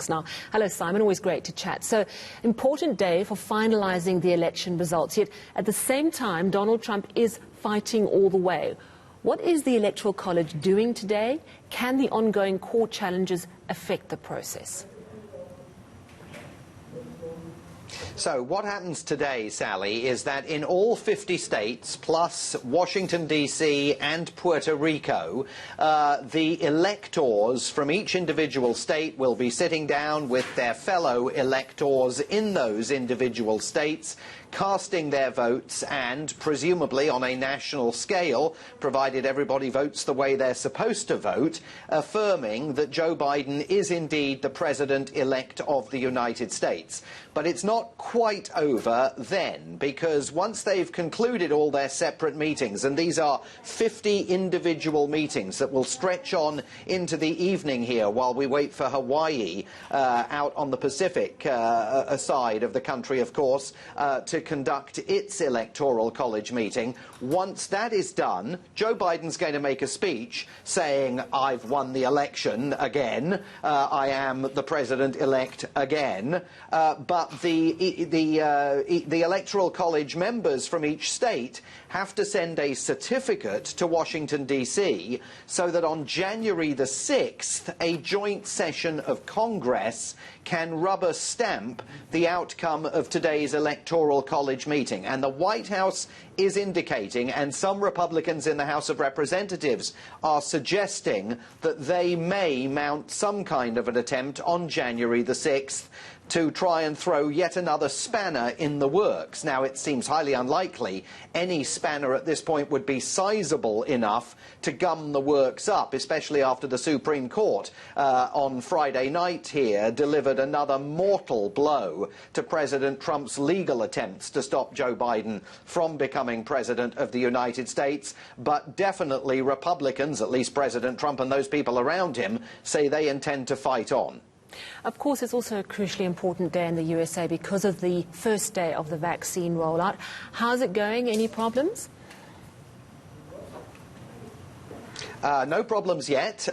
Now, hello Simon, always great to chat. So, important day for finalising the election results, yet at the same time Donald Trump is fighting all the way. What is the Electoral College doing today? Can the ongoing court challenges affect the process? So what happens today, Sally, is that in all 50 states, plus Washington, D.C. and Puerto Rico, the electors from each individual state will be sitting down with their fellow electors in those individual states, casting their votes and, presumably on a national scale, provided everybody votes the way they're supposed to vote, affirming that Joe Biden is indeed the president-elect of the United States. But it's not quite over then, because once they've concluded all their separate meetings, and these are 50 individual meetings that will stretch on into the evening here while we wait for Hawaii out on the Pacific side of the country, of course, to conduct its Electoral College meeting. Once that is done, Joe Biden's going to make a speech saying, "I've won the election again, I am the president-elect again," but the Electoral College members from each state have to send a certificate to Washington, D.C., so that on January the 6th, a joint session of Congress can rubber stamp the outcome of today's Electoral College meeting. And the White House is indicating, and some Republicans in the House of Representatives are suggesting, that they may mount some kind of an attempt on January the 6th to try and throw yet another spanner in the works. Now, it seems highly unlikely any spanner at this point would be sizable enough to gum the works up, especially after the Supreme Court on Friday night here delivered another mortal blow to President Trump's legal attempts to stop Joe Biden from becoming president of the United States. But definitely Republicans, at least President Trump and those people around him, say they intend to fight on. Of course, it's also a crucially important day in the USA because of the first day of the vaccine rollout. How's it going? Any problems? No problems yet.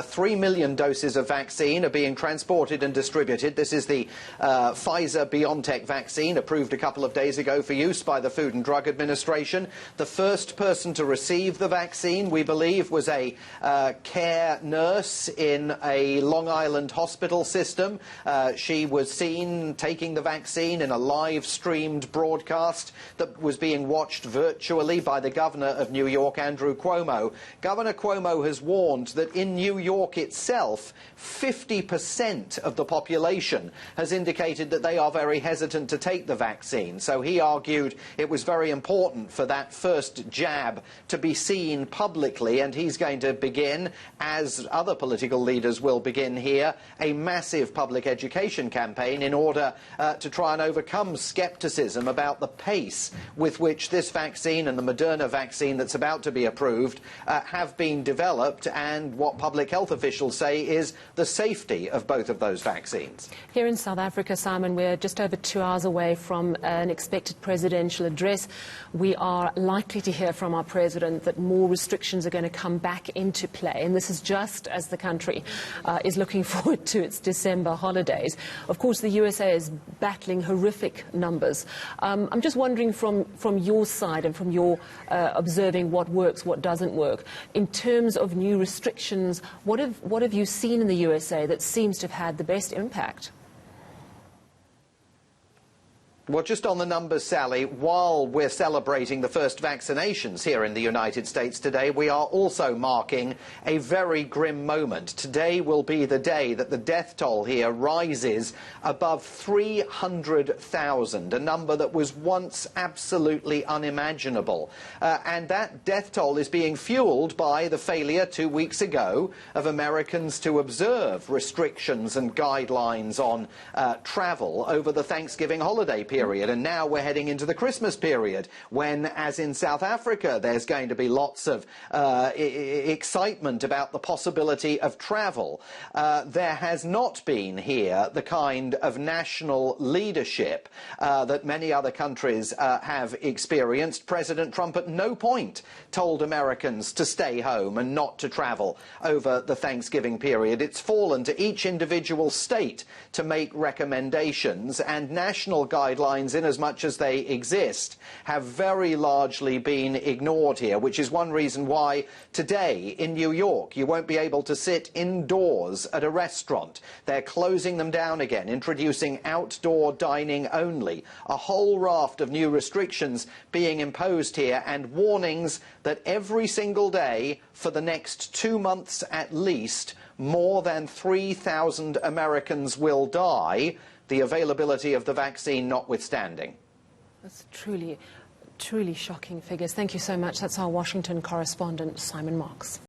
3 million doses of vaccine are being transported and distributed. This is the Pfizer-BioNTech vaccine, approved a couple of days ago for use by the Food and Drug Administration. The first person to receive the vaccine, we believe, was a care nurse in a Long Island hospital system. She was seen taking the vaccine in a live-streamed broadcast that was being watched virtually by the governor of New York, Andrew Cuomo. Governor Cuomo has warned that in New York itself, 50% of the population has indicated that they are very hesitant to take the vaccine. So he argued it was very important for that first jab to be seen publicly, and he's going to begin, as other political leaders will begin here, a massive public education campaign in order to try and overcome skepticism about the pace with which this vaccine and the Moderna vaccine that's about to be approved have been developed, and what public health officials say is the safety of both of those vaccines. Here in South Africa, Simon, we're just over 2 hours away from an expected presidential address. We are likely to hear from our president that more restrictions are going to come back into play, and this is just as the country is looking forward to its December holidays. Of course, the USA is battling horrific numbers. I'm just wondering from your side and from your observing what works, what doesn't work, in terms of new restrictions, what have you seen in the USA that seems to have had the best impact? Well, just on the numbers, Sally, while we're celebrating the first vaccinations here in the United States today, we are also marking a very grim moment. Today will be the day that the death toll here rises above 300,000, a number that was once absolutely unimaginable. And that death toll is being fueled by the failure 2 weeks ago of Americans to observe restrictions and guidelines on travel over the Thanksgiving holiday period. period, and now we're heading into the Christmas period when, as in South Africa, there's going to be lots of excitement about the possibility of travel. There has not been here the kind of national leadership that many other countries have experienced. President Trump at no point told Americans to stay home and not to travel over the Thanksgiving period. It's fallen to each individual state to make recommendations, and national guidelines, in as much as they exist, have very largely been ignored here, which is one reason why today in New York you won't be able to sit indoors at a restaurant. They're closing them down again, introducing outdoor dining only, a whole raft of new restrictions being imposed here, and warnings that every single day for the next 2 months at least, more than 3,000 Americans will die, the availability of the vaccine notwithstanding. That's truly shocking figures. Thank you so much. That's our Washington correspondent, Simon Marks.